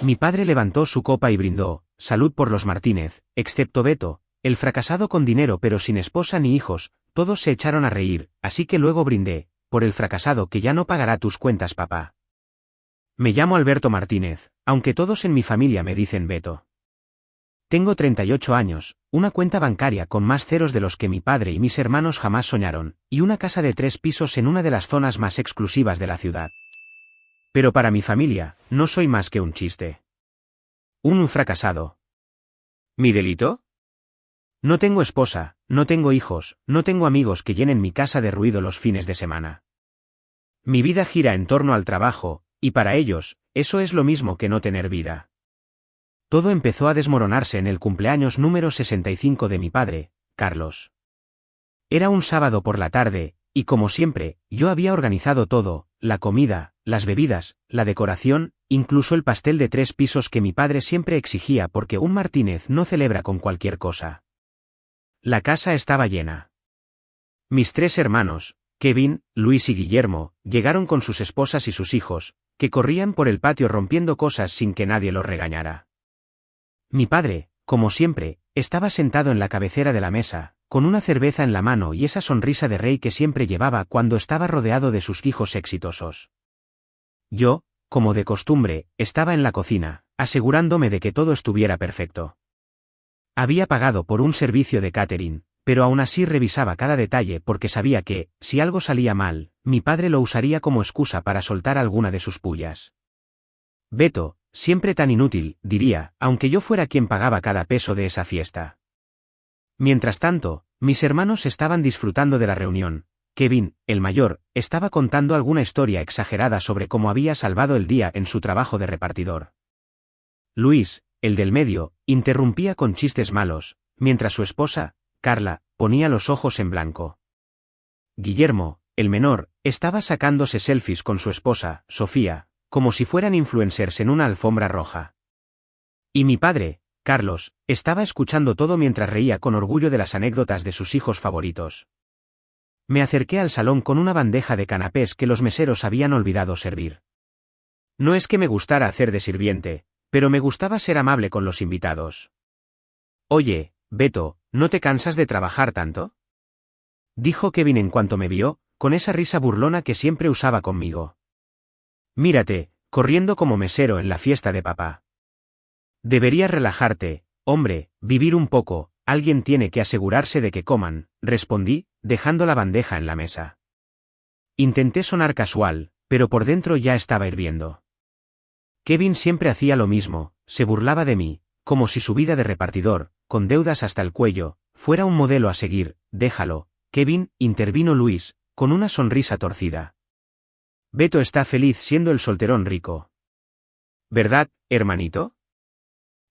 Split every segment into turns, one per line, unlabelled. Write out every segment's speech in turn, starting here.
Mi padre levantó su copa y brindó, salud por los Martínez, excepto Beto, el fracasado con dinero pero sin esposa ni hijos. Todos se echaron a reír, así que luego brindé, por el fracasado que ya no pagará tus cuentas, papá. Me llamo Alberto Martínez, aunque todos en mi familia me dicen Beto. Tengo 38 años, una cuenta bancaria con más ceros de los que mi padre y mis hermanos jamás soñaron, y una casa de 3 pisos en una de las zonas más exclusivas de la ciudad. Pero para mi familia, no soy más que un chiste. Un fracasado. ¿Mi delito? No tengo esposa, no tengo hijos, no tengo amigos que llenen mi casa de ruido los fines de semana. Mi vida gira en torno al trabajo, y para ellos, eso es lo mismo que no tener vida. Todo empezó a desmoronarse en el cumpleaños número 65 de mi padre, Carlos. Era un sábado por la tarde, y como siempre, yo había organizado todo, la comida, las bebidas, la decoración, incluso el pastel de 3 pisos que mi padre siempre exigía porque un Martínez no celebra con cualquier cosa. La casa estaba llena. Mis 3 hermanos, Kevin, Luis y Guillermo, llegaron con sus esposas y sus hijos, que corrían por el patio rompiendo cosas sin que nadie los regañara. Mi padre, como siempre, estaba sentado en la cabecera de la mesa, con una cerveza en la mano y esa sonrisa de rey que siempre llevaba cuando estaba rodeado de sus hijos exitosos. Yo, como de costumbre, estaba en la cocina, asegurándome de que todo estuviera perfecto. Había pagado por un servicio de catering, pero aún así revisaba cada detalle porque sabía que, si algo salía mal, mi padre lo usaría como excusa para soltar alguna de sus pullas. Beto, siempre tan inútil, diría, aunque yo fuera quien pagaba cada peso de esa fiesta. Mientras tanto, mis hermanos estaban disfrutando de la reunión. Kevin, el mayor, estaba contando alguna historia exagerada sobre cómo había salvado el día en su trabajo de repartidor. Luis, el del medio, interrumpía con chistes malos, mientras su esposa, Carla, ponía los ojos en blanco. Guillermo, el menor, estaba sacándose selfies con su esposa, Sofía, como si fueran influencers en una alfombra roja. Y mi padre, Carlos, estaba escuchando todo mientras reía con orgullo de las anécdotas de sus hijos favoritos. Me acerqué al salón con una bandeja de canapés que los meseros habían olvidado servir. No es que me gustara hacer de sirviente, pero me gustaba ser amable con los invitados. Oye, Beto, ¿no te cansas de trabajar tanto?, dijo Kevin en cuanto me vio, con esa risa burlona que siempre usaba conmigo. Mírate, corriendo como mesero en la fiesta de papá. Deberías relajarte, hombre, vivir un poco, alguien tiene que asegurarse de que coman, respondí, dejando la bandeja en la mesa. Intenté sonar casual, pero por dentro ya estaba hirviendo. Kevin siempre hacía lo mismo, se burlaba de mí, como si su vida de repartidor, con deudas hasta el cuello, fuera un modelo a seguir. Déjalo, Kevin, intervino Luis, con una sonrisa torcida. Beto está feliz siendo el solterón rico. ¿Verdad, hermanito?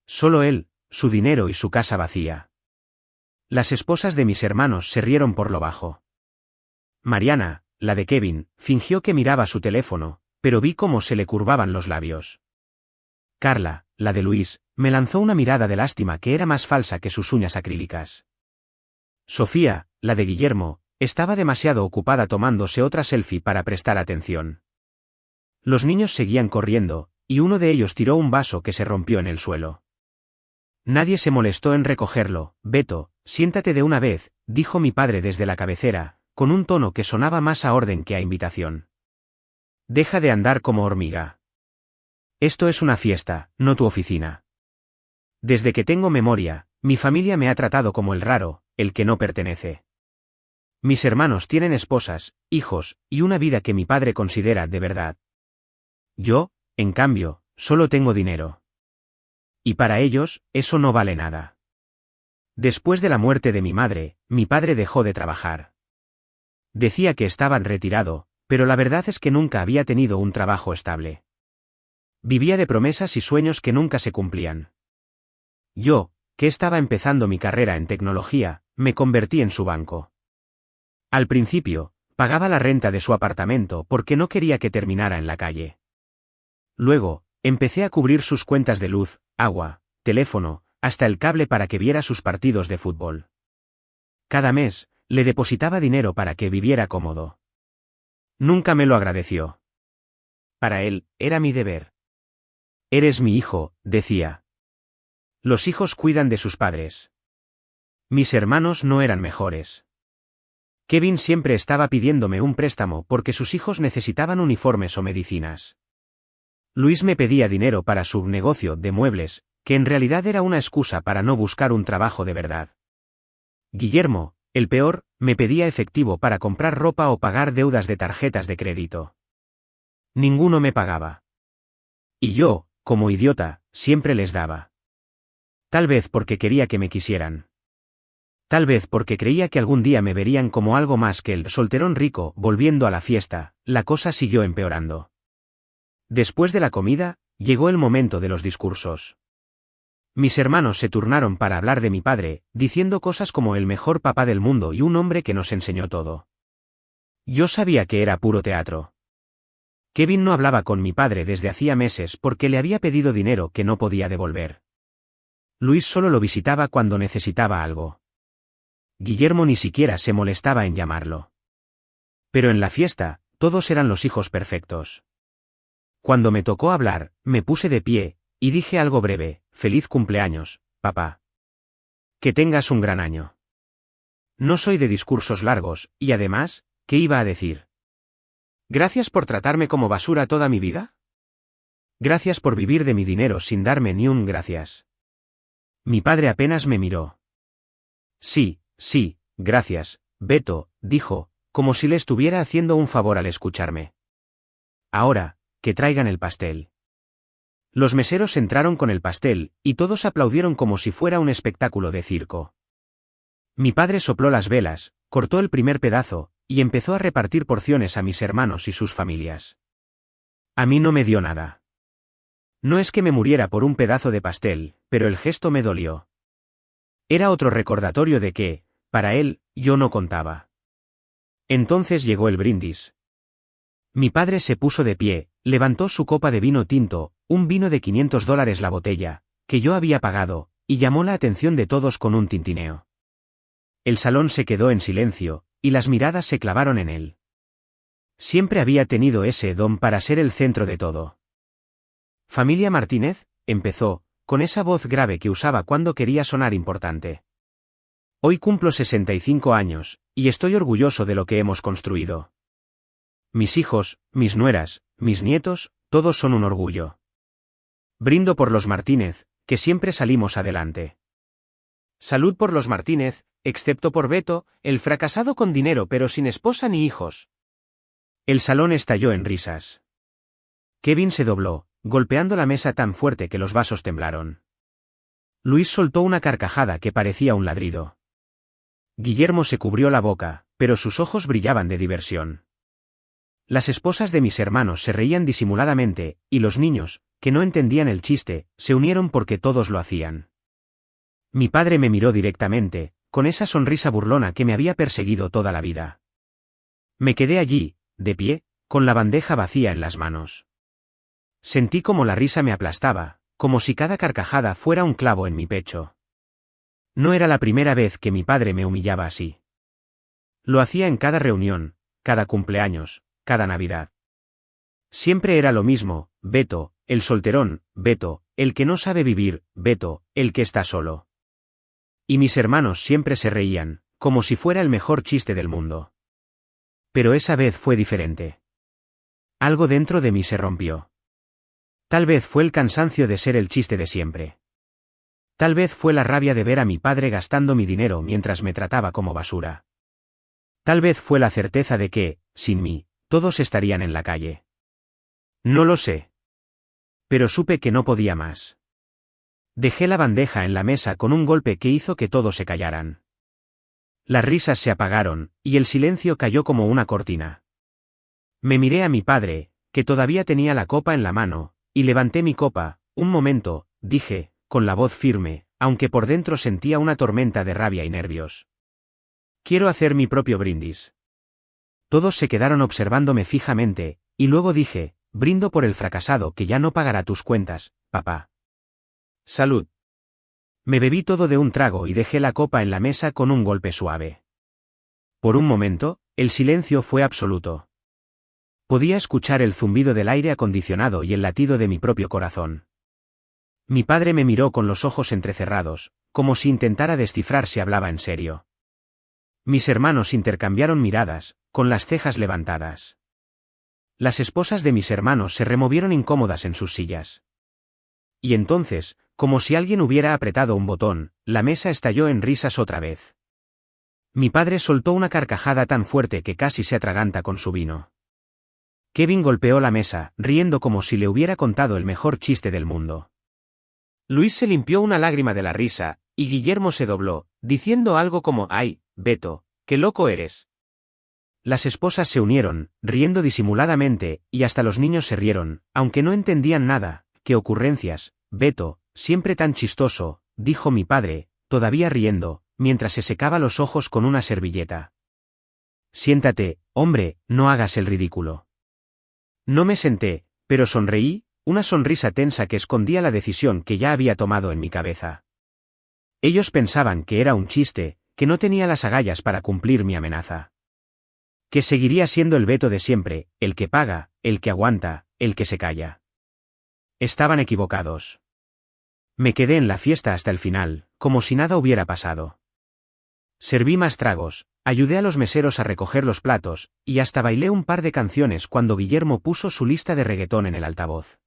Solo él, su dinero y su casa vacía. Las esposas de mis hermanos se rieron por lo bajo. Mariana, la de Kevin, fingió que miraba su teléfono, pero vi cómo se le curvaban los labios. Carla, la de Luis, me lanzó una mirada de lástima que era más falsa que sus uñas acrílicas. Sofía, la de Guillermo, estaba demasiado ocupada tomándose otra selfie para prestar atención. Los niños seguían corriendo, y uno de ellos tiró un vaso que se rompió en el suelo. Nadie se molestó en recogerlo. Beto, siéntate de una vez, dijo mi padre desde la cabecera, con un tono que sonaba más a orden que a invitación. Deja de andar como hormiga. Esto es una fiesta, no tu oficina. Desde que tengo memoria, mi familia me ha tratado como el raro, el que no pertenece. Mis hermanos tienen esposas, hijos, y una vida que mi padre considera de verdad. Yo, en cambio, solo tengo dinero. Y para ellos, eso no vale nada. Después de la muerte de mi madre, mi padre dejó de trabajar. Decía que estaba retirado, pero la verdad es que nunca había tenido un trabajo estable. Vivía de promesas y sueños que nunca se cumplían. Yo, que estaba empezando mi carrera en tecnología, me convertí en su banco. Al principio, pagaba la renta de su apartamento porque no quería que terminara en la calle. Luego, empecé a cubrir sus cuentas de luz, agua, teléfono, hasta el cable para que viera sus partidos de fútbol. Cada mes, le depositaba dinero para que viviera cómodo. Nunca me lo agradeció. Para él, era mi deber. Eres mi hijo, decía. Los hijos cuidan de sus padres. Mis hermanos no eran mejores. Kevin siempre estaba pidiéndome un préstamo porque sus hijos necesitaban uniformes o medicinas. Luis me pedía dinero para su negocio de muebles, que en realidad era una excusa para no buscar un trabajo de verdad. Guillermo, el peor, me pedía efectivo para comprar ropa o pagar deudas de tarjetas de crédito. Ninguno me pagaba. Y yo, como idiota, siempre les daba. Tal vez porque quería que me quisieran. Tal vez porque creía que algún día me verían como algo más que el solterón rico. Volviendo a la fiesta, la cosa siguió empeorando. Después de la comida, llegó el momento de los discursos. Mis hermanos se turnaron para hablar de mi padre, diciendo cosas como el mejor papá del mundo y un hombre que nos enseñó todo. Yo sabía que era puro teatro. Kevin no hablaba con mi padre desde hacía meses porque le había pedido dinero que no podía devolver. Luis solo lo visitaba cuando necesitaba algo. Guillermo ni siquiera se molestaba en llamarlo. Pero en la fiesta, todos eran los hijos perfectos. Cuando me tocó hablar, me puse de pie, y dije algo breve: «Feliz cumpleaños, papá. Que tengas un gran año». No soy de discursos largos, y además, ¿qué iba a decir? ¿Gracias por tratarme como basura toda mi vida? Gracias por vivir de mi dinero sin darme ni un gracias. Mi padre apenas me miró. Sí, gracias, Beto, dijo, como si le estuviera haciendo un favor al escucharme. Ahora, que traigan el pastel. Los meseros entraron con el pastel, y todos aplaudieron como si fuera un espectáculo de circo. Mi padre sopló las velas, cortó el primer pedazo, y empezó a repartir porciones a mis hermanos y sus familias. A mí no me dio nada. No es que me muriera por un pedazo de pastel, pero el gesto me dolió. Era otro recordatorio de que, para él, yo no contaba. Entonces llegó el brindis. Mi padre se puso de pie, levantó su copa de vino tinto, un vino de $500 la botella, que yo había pagado, y llamó la atención de todos con un tintineo. El salón se quedó en silencio, y las miradas se clavaron en él. Siempre había tenido ese don para ser el centro de todo. «Familia Martínez», empezó, con esa voz grave que usaba cuando quería sonar importante. «Hoy cumplo 65 años, y estoy orgulloso de lo que hemos construido. Mis hijos, mis nueras, mis nietos, todos son un orgullo. Brindo por los Martínez, que siempre salimos adelante. Salud por los Martínez, excepto por Beto, el fracasado con dinero pero sin esposa ni hijos». El salón estalló en risas. Kevin se dobló, golpeando la mesa tan fuerte que los vasos temblaron. Luis soltó una carcajada que parecía un ladrido. Guillermo se cubrió la boca, pero sus ojos brillaban de diversión. Las esposas de mis hermanos se reían disimuladamente, y los niños, que no entendían el chiste, se unieron porque todos lo hacían. Mi padre me miró directamente, con esa sonrisa burlona que me había perseguido toda la vida. Me quedé allí, de pie, con la bandeja vacía en las manos. Sentí como la risa me aplastaba, como si cada carcajada fuera un clavo en mi pecho. No era la primera vez que mi padre me humillaba así. Lo hacía en cada reunión, cada cumpleaños, cada Navidad. Siempre era lo mismo: Beto, el solterón, Beto, el que no sabe vivir, Beto, el que está solo. Y mis hermanos siempre se reían, como si fuera el mejor chiste del mundo. Pero esa vez fue diferente. Algo dentro de mí se rompió. Tal vez fue el cansancio de ser el chiste de siempre. Tal vez fue la rabia de ver a mi padre gastando mi dinero mientras me trataba como basura. Tal vez fue la certeza de que, sin mí, todos estarían en la calle. No lo sé. Pero supe que no podía más. Dejé la bandeja en la mesa con un golpe que hizo que todos se callaran. Las risas se apagaron, y el silencio cayó como una cortina. Me miré a mi padre, que todavía tenía la copa en la mano, y levanté mi copa. Un momento, dije, con la voz firme, aunque por dentro sentía una tormenta de rabia y nervios. Quiero hacer mi propio brindis. Todos se quedaron observándome fijamente, y luego dije: brindo por el fracasado que ya no pagará tus cuentas, papá. Salud. Me bebí todo de un trago y dejé la copa en la mesa con un golpe suave. Por un momento, el silencio fue absoluto. Podía escuchar el zumbido del aire acondicionado y el latido de mi propio corazón. Mi padre me miró con los ojos entrecerrados, como si intentara descifrar si hablaba en serio. Mis hermanos intercambiaron miradas, con las cejas levantadas. Las esposas de mis hermanos se removieron incómodas en sus sillas. Y entonces, como si alguien hubiera apretado un botón, la mesa estalló en risas otra vez. Mi padre soltó una carcajada tan fuerte que casi se atraganta con su vino. Kevin golpeó la mesa, riendo como si le hubiera contado el mejor chiste del mundo. Luis se limpió una lágrima de la risa, y Guillermo se dobló, diciendo algo como «¡Ay, Beto, qué loco eres!». Las esposas se unieron, riendo disimuladamente, y hasta los niños se rieron, aunque no entendían nada. «¡Qué ocurrencias, Beto, siempre tan chistoso!», dijo mi padre, todavía riendo, mientras se secaba los ojos con una servilleta. «Siéntate, hombre, no hagas el ridículo». No me senté, pero sonreí, una sonrisa tensa que escondía la decisión que ya había tomado en mi cabeza. Ellos pensaban que era un chiste, que no tenía las agallas para cumplir mi amenaza. Que seguiría siendo el Beto de siempre, el que paga, el que aguanta, el que se calla. Estaban equivocados. Me quedé en la fiesta hasta el final, como si nada hubiera pasado. Serví más tragos, ayudé a los meseros a recoger los platos, y hasta bailé un par de canciones cuando Guillermo puso su lista de reggaetón en el altavoz.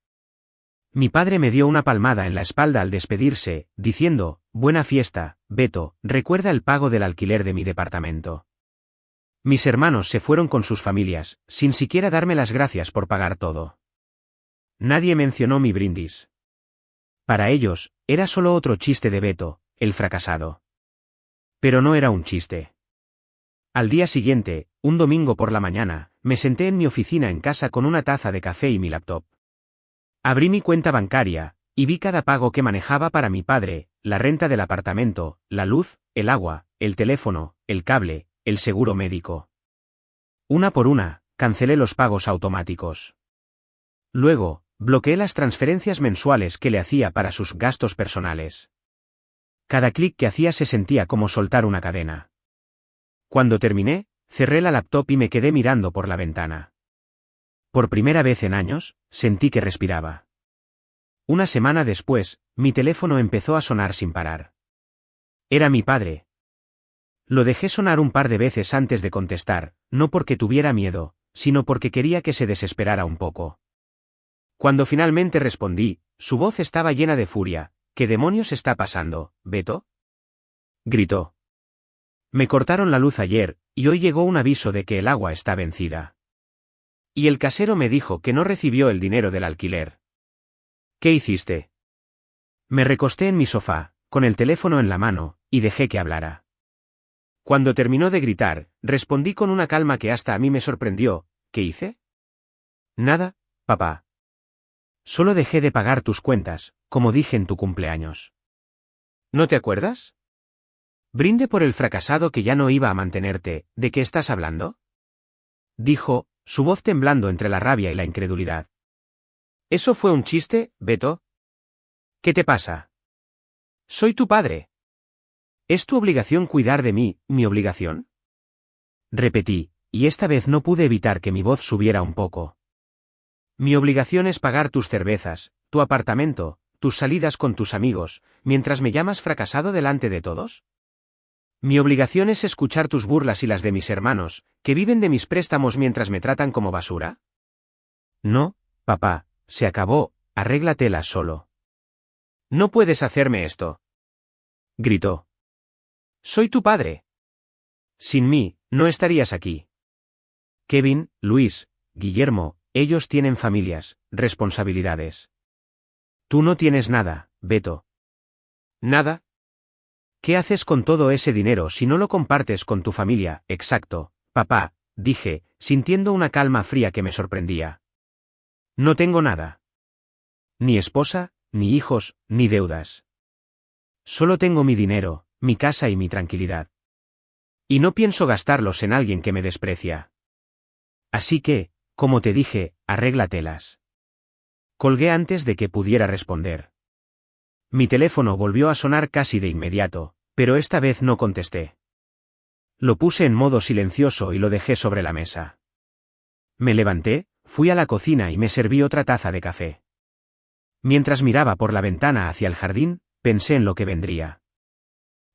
Mi padre me dio una palmada en la espalda al despedirse, diciendo, «Buena fiesta, Beto, recuerda el pago del alquiler de mi departamento». Mis hermanos se fueron con sus familias, sin siquiera darme las gracias por pagar todo. Nadie mencionó mi brindis. Para ellos, era solo otro chiste de Beto, el fracasado. Pero no era un chiste. Al día siguiente, un domingo por la mañana, me senté en mi oficina en casa con una taza de café y mi laptop. Abrí mi cuenta bancaria, y vi cada pago que manejaba para mi padre, la renta del apartamento, la luz, el agua, el teléfono, el cable, el seguro médico. Una por una, cancelé los pagos automáticos. Luego, bloqueé las transferencias mensuales que le hacía para sus gastos personales. Cada clic que hacía se sentía como soltar una cadena. Cuando terminé, cerré la laptop y me quedé mirando por la ventana. Por primera vez en años, sentí que respiraba. Una semana después, mi teléfono empezó a sonar sin parar. Era mi padre. Lo dejé sonar un par de veces antes de contestar, no porque tuviera miedo, sino porque quería que se desesperara un poco. Cuando finalmente respondí, su voz estaba llena de furia. «¿Qué demonios está pasando, Beto?», gritó. «Me cortaron la luz ayer, y hoy llegó un aviso de que el agua está vencida. Y el casero me dijo que no recibió el dinero del alquiler». «¿Qué hiciste?». Me recosté en mi sofá, con el teléfono en la mano, y dejé que hablara. Cuando terminó de gritar, respondí con una calma que hasta a mí me sorprendió. «¿Qué hice?». «Nada, papá. Solo dejé de pagar tus cuentas, como dije en tu cumpleaños». «¿No te acuerdas?». «Brinde por el fracasado que ya no iba a mantenerte, ¿de qué estás hablando?», dijo, su voz temblando entre la rabia y la incredulidad. «¿Eso fue un chiste, Beto?». «¿Qué te pasa?». «Soy tu padre». «¿Es tu obligación cuidar de mí, mi obligación?». Repetí, y esta vez no pude evitar que mi voz subiera un poco. «Mi obligación es pagar tus cervezas, tu apartamento, tus salidas con tus amigos, mientras me llamas fracasado delante de todos». «Mi obligación es escuchar tus burlas y las de mis hermanos, que viven de mis préstamos mientras me tratan como basura». «No, papá, se acabó, arréglatelas solo». «No puedes hacerme esto», gritó. «Soy tu padre. Sin mí, no estarías aquí». «Kevin, Luis, Guillermo, ellos tienen familias, responsabilidades. Tú no tienes nada, Beto». «¿Nada? ¿Qué haces con todo ese dinero si no lo compartes con tu familia?». «Exacto, papá», dije, sintiendo una calma fría que me sorprendía. «No tengo nada. Ni esposa, ni hijos, ni deudas. Solo tengo mi dinero, mi casa y mi tranquilidad. Y no pienso gastarlos en alguien que me desprecia. Así que, como te dije, arréglatelas». Colgué antes de que pudiera responder. Mi teléfono volvió a sonar casi de inmediato, pero esta vez no contesté. Lo puse en modo silencioso y lo dejé sobre la mesa. Me levanté, fui a la cocina y me serví otra taza de café. Mientras miraba por la ventana hacia el jardín, pensé en lo que vendría.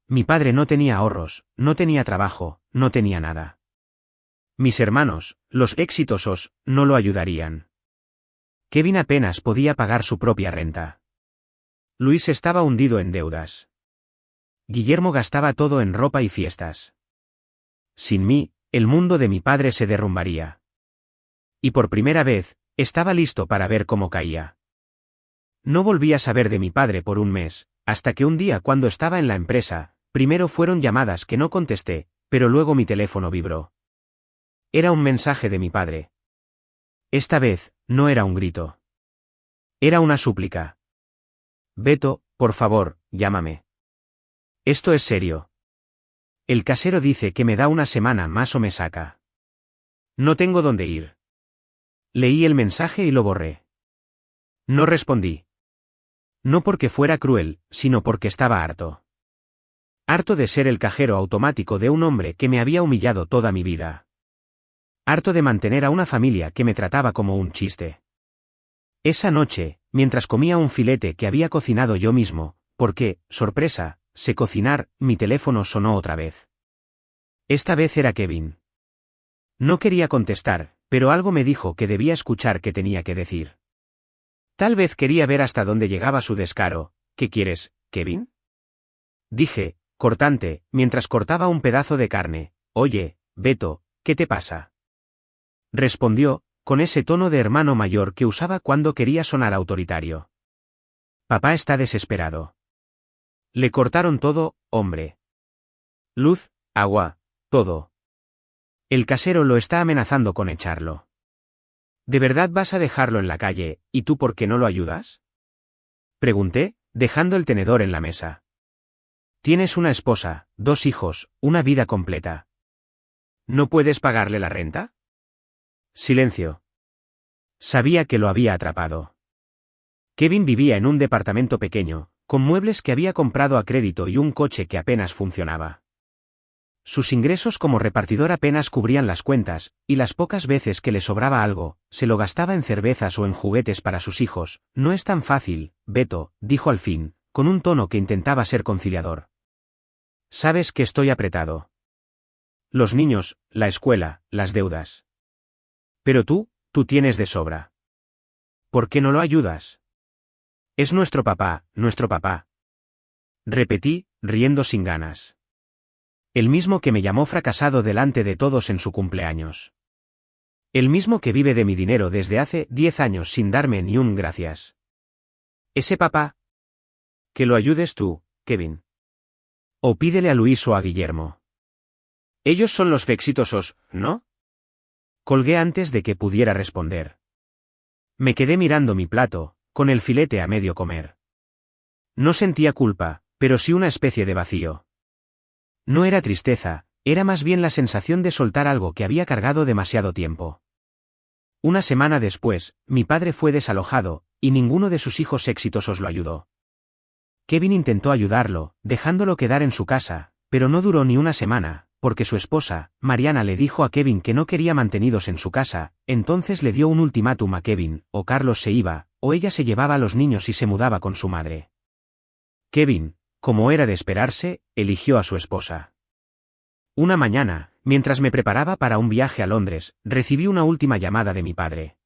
Mi padre no tenía ahorros, no tenía trabajo, no tenía nada. Mis hermanos, los exitosos, no lo ayudarían. Kevin apenas podía pagar su propia renta. Luis estaba hundido en deudas. Guillermo gastaba todo en ropa y fiestas. Sin mí, el mundo de mi padre se derrumbaría. Y por primera vez, estaba listo para ver cómo caía. No volví a saber de mi padre por un mes, hasta que un día cuando estaba en la empresa, primero fueron llamadas que no contesté, pero luego mi teléfono vibró. Era un mensaje de mi padre. Esta vez, no era un grito. Era una súplica. Beto, por favor, llámame. Esto es serio. El casero dice que me da una semana más o me saca. No tengo dónde ir. Leí el mensaje y lo borré. No respondí. No porque fuera cruel, sino porque estaba harto. Harto de ser el cajero automático de un hombre que me había humillado toda mi vida. Harto de mantener a una familia que me trataba como un chiste. Esa noche, mientras comía un filete que había cocinado yo mismo, porque, sorpresa, sé cocinar, mi teléfono sonó otra vez. Esta vez era Kevin. No quería contestar, pero algo me dijo que debía escuchar qué tenía que decir. Tal vez quería ver hasta dónde llegaba su descaro. ¿Qué quieres, Kevin? Dije, cortante, mientras cortaba un pedazo de carne. Oye, Beto, ¿qué te pasa? Respondió, con ese tono de hermano mayor que usaba cuando quería sonar autoritario. Papá está desesperado. Le cortaron todo, hombre. Luz, agua, todo. El casero lo está amenazando con echarlo. ¿De verdad vas a dejarlo en la calle, y tú por qué no lo ayudas? Pregunté, dejando el tenedor en la mesa. Tienes una esposa, 2 hijos, una vida completa. ¿No puedes pagarle la renta? Silencio. Sabía que lo había atrapado. Kevin vivía en un departamento pequeño, con muebles que había comprado a crédito y un coche que apenas funcionaba. Sus ingresos como repartidor apenas cubrían las cuentas, y las pocas veces que le sobraba algo, se lo gastaba en cervezas o en juguetes para sus hijos. No es tan fácil, Beto, dijo al fin, con un tono que intentaba ser conciliador. Sabes que estoy apretado. Los niños, la escuela, las deudas. Pero tú tienes de sobra. ¿Por qué no lo ayudas? Es nuestro papá, nuestro papá. Repetí, riendo sin ganas. El mismo que me llamó fracasado delante de todos en su cumpleaños. El mismo que vive de mi dinero desde hace 10 años sin darme ni un gracias. Ese papá. Que lo ayudes tú, Kevin. O pídele a Luis o a Guillermo. Ellos son los exitosos, ¿no? Colgué antes de que pudiera responder. Me quedé mirando mi plato, con el filete a medio comer. No sentía culpa, pero sí una especie de vacío. No era tristeza, era más bien la sensación de soltar algo que había cargado demasiado tiempo. Una semana después, mi padre fue desalojado, y ninguno de sus hijos exitosos lo ayudó. Kevin intentó ayudarlo, dejándolo quedar en su casa, pero no duró ni una semana, porque su esposa, Mariana, le dijo a Kevin que no quería mantenidos en su casa. Entonces le dio un ultimátum a Kevin: o Carlos se iba, o ella se llevaba a los niños y se mudaba con su madre. Kevin, como era de esperarse, eligió a su esposa. Una mañana, mientras me preparaba para un viaje a Londres, recibí una última llamada de mi padre.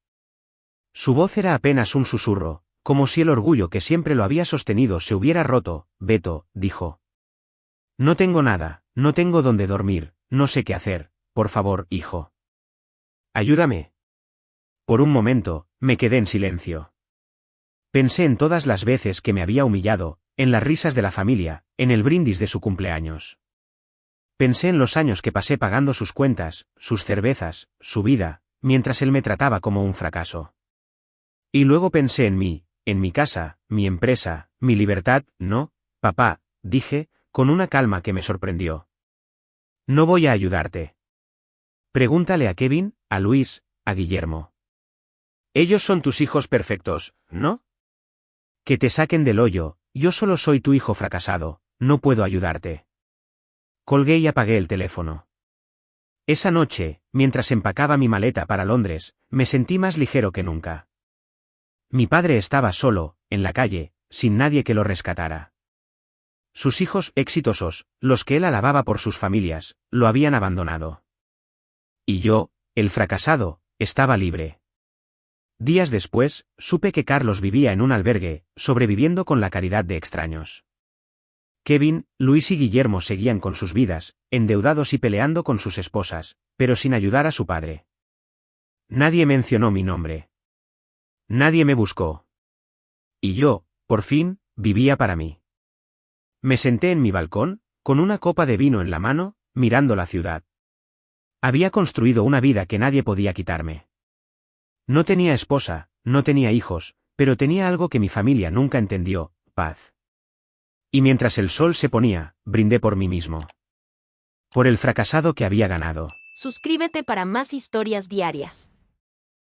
Su voz era apenas un susurro, como si el orgullo que siempre lo había sostenido se hubiera roto. Beto, dijo. No tengo nada, no tengo dónde dormir, no sé qué hacer, por favor, hijo. Ayúdame. Por un momento, me quedé en silencio. Pensé en todas las veces que me había humillado, en las risas de la familia, en el brindis de su cumpleaños. Pensé en los años que pasé pagando sus cuentas, sus cervezas, su vida, mientras él me trataba como un fracaso. Y luego pensé en mí, en mi casa, mi empresa, mi libertad. No, papá, dije, con una calma que me sorprendió. No voy a ayudarte. Pregúntale a Kevin, a Luis, a Guillermo. Ellos son tus hijos perfectos, ¿no? Que te saquen del hoyo. Yo solo soy tu hijo fracasado, no puedo ayudarte. Colgué y apagué el teléfono. Esa noche, mientras empacaba mi maleta para Londres, me sentí más ligero que nunca. Mi padre estaba solo, en la calle, sin nadie que lo rescatara. Sus hijos exitosos, los que él alababa por sus familias, lo habían abandonado. Y yo, el fracasado, estaba libre. Días después, supe que Carlos vivía en un albergue, sobreviviendo con la caridad de extraños. Kevin, Luis y Guillermo seguían con sus vidas, endeudados y peleando con sus esposas, pero sin ayudar a su padre. Nadie mencionó mi nombre. Nadie me buscó. Y yo, por fin, vivía para mí. Me senté en mi balcón, con una copa de vino en la mano, mirando la ciudad. Había construido una vida que nadie podía quitarme. No tenía esposa, no tenía hijos, pero tenía algo que mi familia nunca entendió: paz. Y mientras el sol se ponía, brindé por mí mismo. Por el fracasado que había ganado.
Suscríbete para más historias diarias.